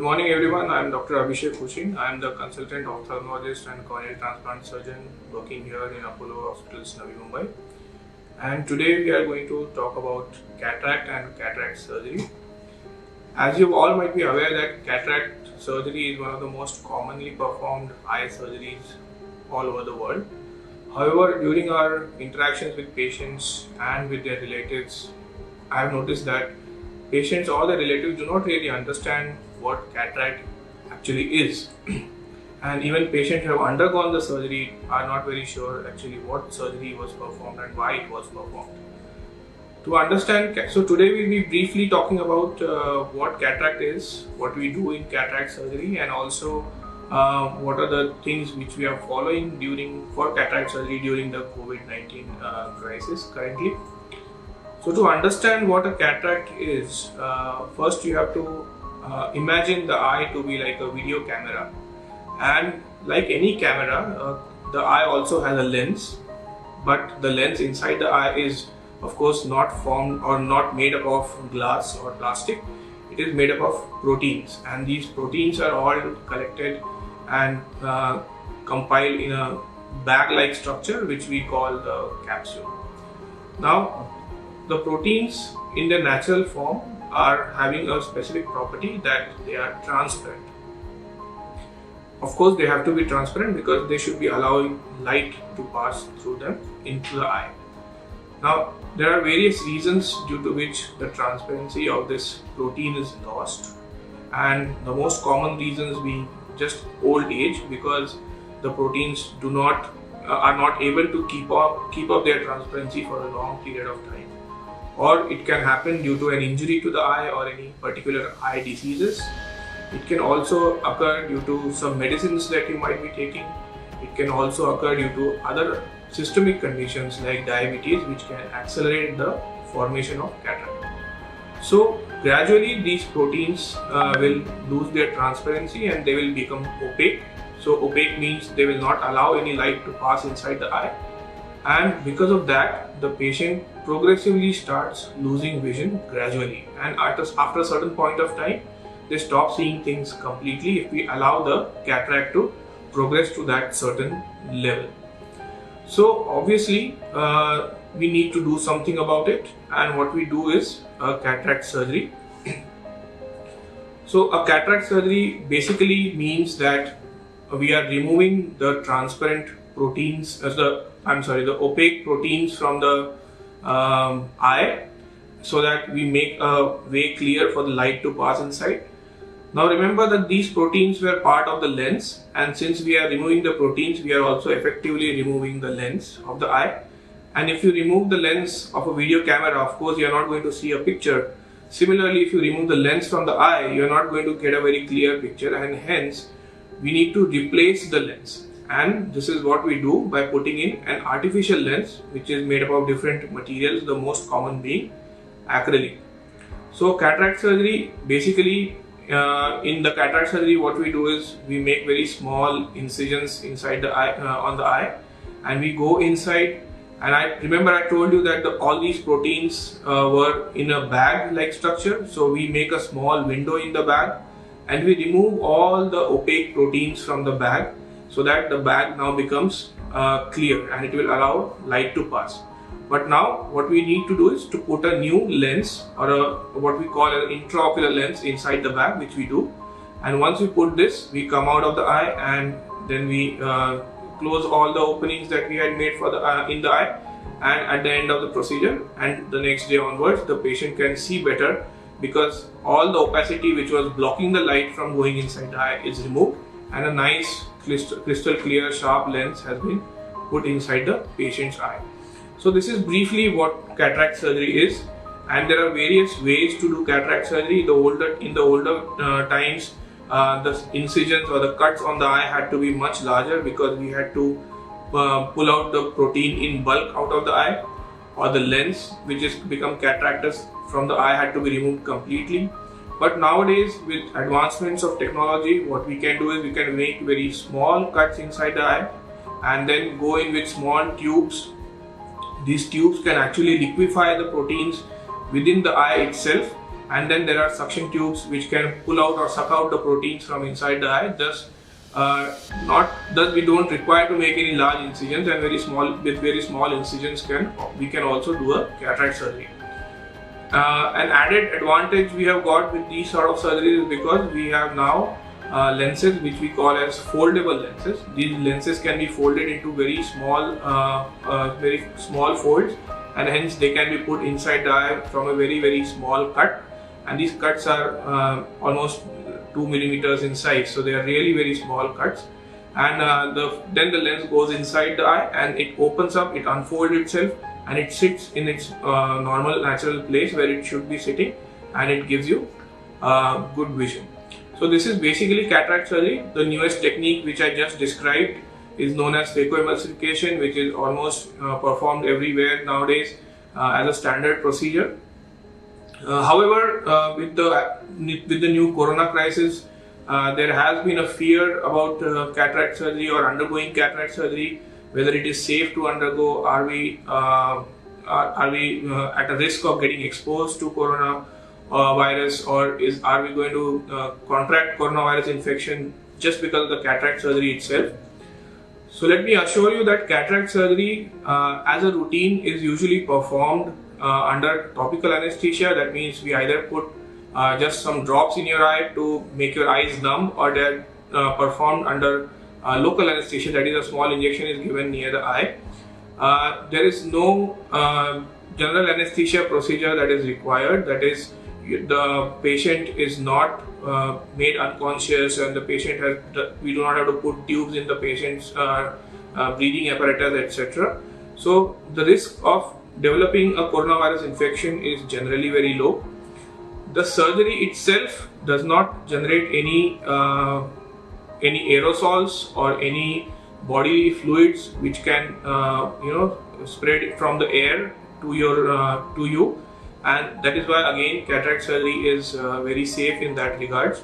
morning everyone, I am Dr. Abhishek Hussain. I am the consultant ophthalmologist and corneal transplant surgeon working here in Apollo Hospitals, Navi Mumbai. And today we are going to talk about cataract and cataract surgery. As you all might be aware that cataract surgery is one of the most commonly performed eye surgeries all over the world. However, during our interactions with patients and with their relatives, I have noticed that patients or their relatives do not really understand what cataract actually is. And even patients who have undergone the surgery are not very sure actually what surgery was performed and why it was performed. To understand, so today we will be briefly talking about what cataract is, what we do in cataract surgery, and also what are the things which we are following for cataract surgery during the COVID-19 crisis currently. So to understand what a cataract is, first you have to imagine the eye to be like a video camera, and like any camera, the eye also has a lens, but the lens inside the eye is of course not formed or not made up of glass or plastic. It is made up of proteins, and these proteins are all collected and compiled in a bag-like structure which we call the capsule. Now, the proteins in their natural form are having a specific property that they are transparent. Of course, they have to be transparent because they should be allowing light to pass through them into the eye. Now, there are various reasons due to which the transparency of this protein is lost, and the most common reasons being just old age, because the proteins are not able to keep up their transparency for a long period of time. Or it can happen due to an injury to the eye or any particular eye diseases. It can also occur due to some medicines that you might be taking. It can also occur due to other systemic conditions like diabetes, which can accelerate the formation of cataract. So gradually these proteins will lose their transparency and they will become opaque. So opaque means they will not allow any light to pass inside the eye. And because of that, the patient progressively starts losing vision gradually, and after a certain point of time they stop seeing things completely if we allow the cataract to progress to that certain level. So obviously we need to do something about it, and what we do is a cataract surgery. So a cataract surgery basically means that we are removing the transparent proteins, the opaque proteins from the eye, so that we make a way clear for the light to pass inside. Now remember that these proteins were part of the lens, and since we are removing the proteins, we are also effectively removing the lens of the eye. And if you remove the lens of a video camera, of course you are not going to see a picture. Similarly, if you remove the lens from the eye, you are not going to get a very clear picture, and hence we need to replace the lens. And this is what we do by putting in an artificial lens, which is made up of different materials, the most common being acrylic. So cataract surgery, basically in the cataract surgery what we do is we make very small incisions inside the eye, on the eye, and we go inside. And I told you that all these proteins were in a bag-like structure, so we make a small window in the bag and we remove all the opaque proteins from the bag, so that the bag now becomes clear and it will allow light to pass. But now what we need to do is to put a new lens, or what we call an intraocular lens, inside the bag, which we do. And once we put this, we come out of the eye and then we close all the openings that we had made for the in the eye. And at the end of the procedure, and the next day onwards, the patient can see better because all the opacity which was blocking the light from going inside the eye is removed, and a nice crystal clear sharp lens has been put inside the patient's eye. So this is briefly what cataract surgery is, and there are various ways to do cataract surgery. In the older times, the incisions or the cuts on the eye had to be much larger because we had to pull out the protein in bulk out of the eye, or the lens which is become cataractous from the eye had to be removed completely. But nowadays, with advancements of technology, what we can do is we can make very small cuts inside the eye and then go in with small tubes. These tubes can actually liquefy the proteins within the eye itself, and then there are suction tubes which can pull out or suck out the proteins from inside the eye. Thus we don't require to make any large incisions, and very small incisions we can also do a cataract surgery. An added advantage we have got with these sort of surgeries is because we have now lenses which we call as foldable lenses. These lenses can be folded into very small folds, and hence they can be put inside the eye from a very small cut, and these cuts are almost 2 millimeters in size, so they are really very small cuts. And then the lens goes inside the eye and it opens up, it unfolds itself, and it sits in its normal natural place where it should be sitting, and it gives you good vision. So this is basically cataract surgery. The newest technique which I just described is known as phacoemulsification, which is almost performed everywhere nowadays as a standard procedure. However, with the new corona crisis, there has been a fear about cataract surgery or undergoing cataract surgery, whether it is safe to undergo. Are we at a risk of getting exposed to corona virus, or are we going to contract coronavirus infection just because of the cataract surgery itself? So let me assure you that cataract surgery as a routine is usually performed under topical anesthesia. That means we either put just some drops in your eye to make your eyes numb, or they're performed under local anesthesia, that is a small injection is given near the eye. There is no general anesthesia procedure that is required, that is the patient is not made unconscious, and the patient we do not have to put tubes in the patient's breathing apparatus, etc. So the risk of developing a coronavirus infection is generally very low. The surgery itself does not generate any aerosols or any bodily fluids which can spread from the air to you, and that is why again cataract surgery is very safe in that regards.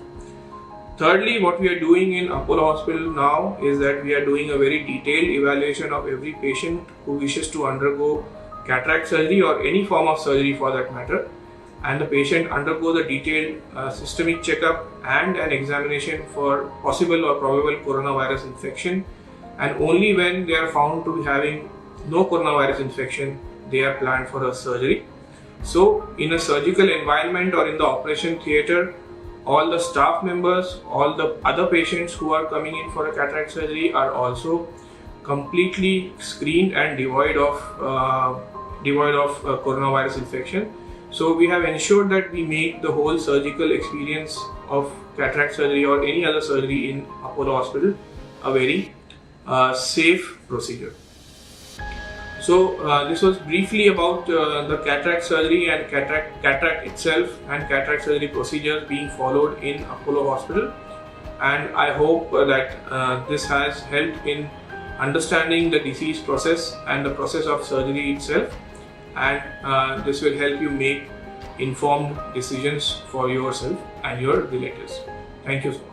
Thirdly, what we are doing in Apollo Hospital now is that we are doing a very detailed evaluation of every patient who wishes to undergo cataract surgery or any form of surgery for that matter, and the patient undergoes a detailed systemic checkup and an examination for possible or probable coronavirus infection, and only when they are found to be having no coronavirus infection, they are planned for a surgery. So in a surgical environment or in the operation theatre, all the staff members, all the other patients who are coming in for a cataract surgery are also completely screened and devoid of coronavirus infection. So we have ensured that we make the whole surgical experience of cataract surgery or any other surgery in Apollo Hospital a very safe procedure. So this was briefly about the cataract surgery and cataract itself and cataract surgery procedures being followed in Apollo Hospital, and I hope that this has helped in understanding the disease process and the process of surgery itself, and this will help you make informed decisions for yourself and your relatives. Thank you so much.